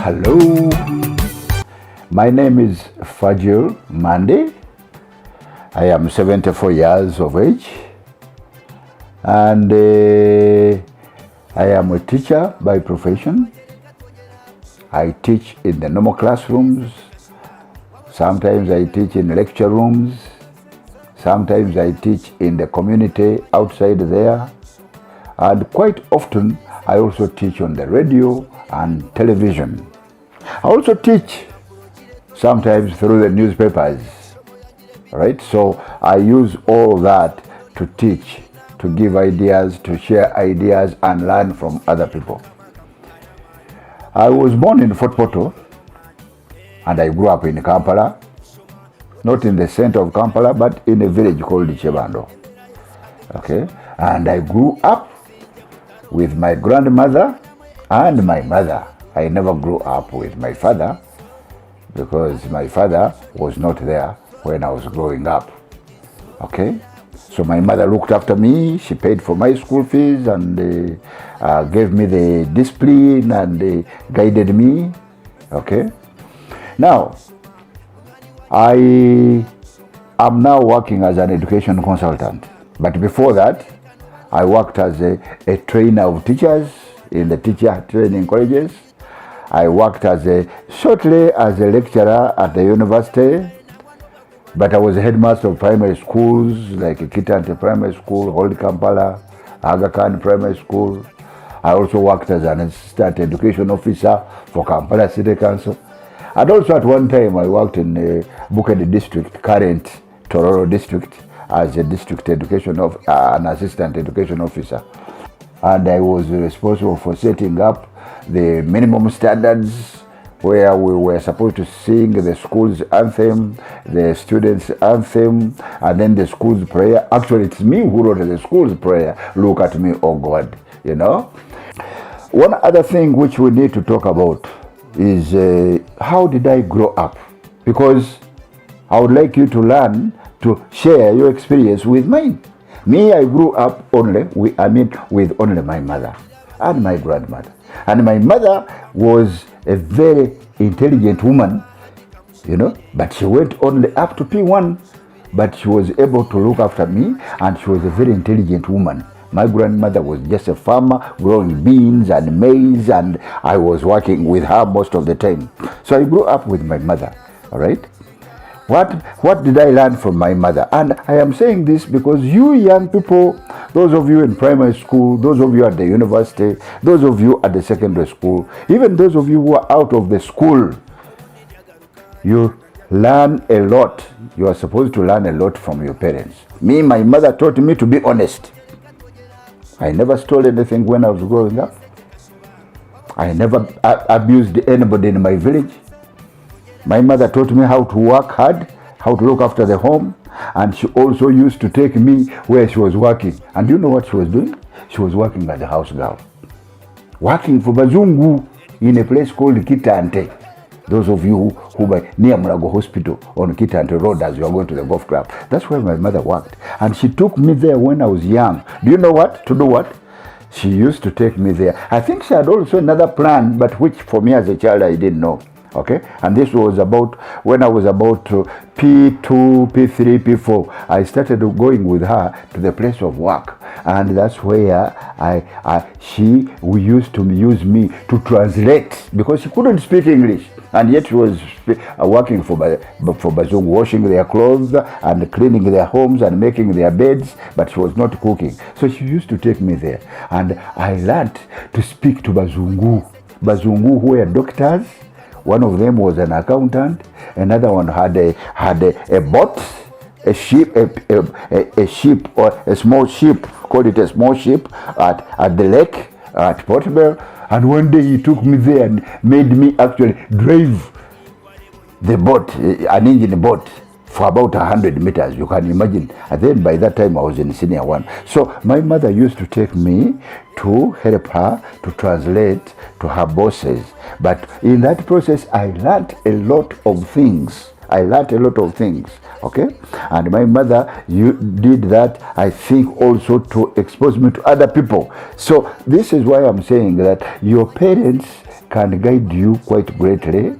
Hello, my name is Fagil Mandy. I am 74 years of age and I am a teacher by profession. I teach in the normal classrooms. Sometimes I teach in lecture rooms. Sometimes I teach in the community outside there. And quite often I also teach on the radio and television. I also teach sometimes through the newspapers, right? So I use all that to teach, to give ideas, to share ideas and learn from other people. I was born in Fort Portal and I grew up in Kampala, not in the center of Kampala, but in a village called Chebando. Okay, and I grew up with my grandmother and my mother. I never grew up with my father because my father was not there when I was growing up. Okay, so my mother looked after me. She paid for my school fees and gave me the discipline and guided me. Okay, now I am now working as an education consultant, but before that I worked as a trainer of teachers in the teacher training colleges. I worked shortly as a lecturer at the university, but I was a headmaster of primary schools like Kitante Primary School, Old Kampala, Aga Khan Primary School. I also worked as an assistant education officer for Kampala City Council. And also at one time I worked in Bukedi District, current Tororo District, as a district education of an assistant education officer. And I was responsible for setting up the minimum standards where we were supposed to sing the school's anthem, the students' anthem, and then the school's prayer. Actually, it's me who wrote the school's prayer. Look at me, oh God, you know. One other thing which we need to talk about is how did I grow up? Because I would like you to learn to share your experience with mine. Me, I grew up with only my mother and my grandmother. And my mother was a very intelligent woman, you know, but she went only up to P1, but she was able to look after me and she was a very intelligent woman. My grandmother was just a farmer growing beans and maize, and I was working with her most of the time. So I grew up with my mother, all right? What did I learn from my mother? And I am saying this because you young people, those of you in primary school, those of you at the university, those of you at the secondary school, even those of you who are out of the school, you learn a lot. You are supposed to learn a lot from your parents. Me, my mother taught me to be honest. I never stole anything when I was growing up. I never abused anybody in my village. My mother taught me how to work hard, how to look after the home, and she also used to take me where she was working. And do you know what she was doing? She was working as a house girl. Working for Bazungu in a place called Kitante. Those of you who by near Murago Hospital on Kitante Road as you are going to the golf club. That's where my mother worked. And she took me there when I was young. Do you know what? To do what? She used to take me there. I think she had also another plan, but which for me as a child I didn't know. Okay, and this was about when I was about P2, P3, P4. I started going with her to the place of work, and that's where we used to use me to translate because she couldn't speak English, and yet she was working for Bazungu, washing their clothes and cleaning their homes and making their beds, but she was not cooking. So she used to take me there, and I learned to speak to Bazungu who were doctors. One of them was an accountant. Another one had a boat, a ship, a ship or a small ship. Called it a small ship at the lake at Portobello. And one day he took me there and made me actually drive the boat, an engine boat, for about 100 meters. You can imagine. And then by that time I was in senior one. So my mother used to take me to help her to translate to her bosses. But in that process, I learned a lot of things. Okay? And my mother did that, I think, also to expose me to other people. So this is why I'm saying that your parents can guide you quite greatly.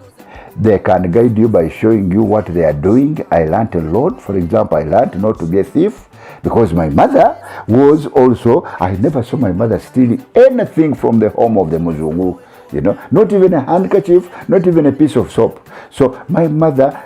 They can guide you by showing you what they are doing. I learned a lot. For example, I learned not to be a thief, because my mother was also, I never saw my mother stealing anything from the home of the Muzungu. Not even a handkerchief, not even a piece of soap. So my mother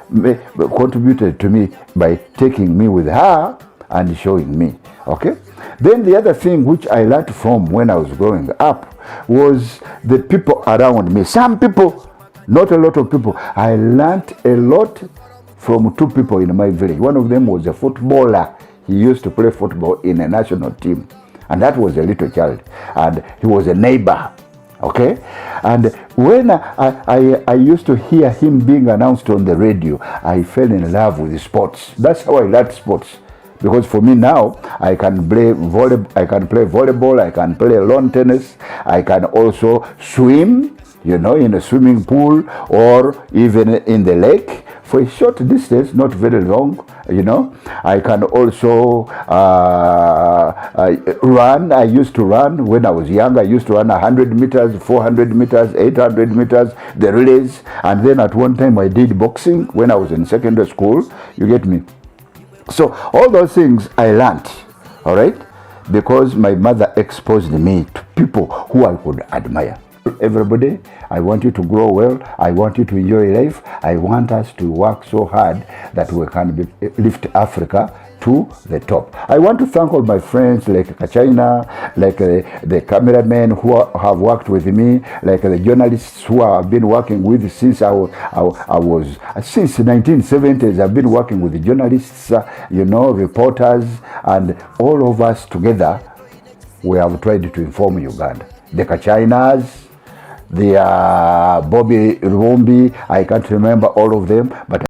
contributed to me by taking me with her and showing me. Okay. Then the other thing which I learned from when I was growing up was the people around me. Some people, not a lot of people. I learned a lot from two people in my village. One of them was a footballer. He used to play football in a national team, and that was a little child, and he was a neighbor. Okay, and when I used to hear him being announced on the radio, I fell in love with sports. That's how I learned sports, because for me now, I can play volleyball, I can play lawn tennis, I can also swim, in a swimming pool or even in the lake for a short distance, not very long. I can also run. I used to run when I was young. I used to run 100 meters, 400 meters, 800 meters, the relays. And then at one time I did boxing when I was in secondary school. You get me? So all those things I learned, all right, because my mother exposed me to people who I could admire. Everybody, I want you to grow well. I want you to enjoy life. I want us to work so hard that we can lift Africa to the top. I want to thank all my friends like Kachaina, like the cameramen who have worked with me, like the journalists who I've been working with since I was since 1970s. I've been working with the journalists, reporters, and all of us together. We have tried to inform Uganda. The Kachainas, the Bobby Rumbi, I can't remember all of them, but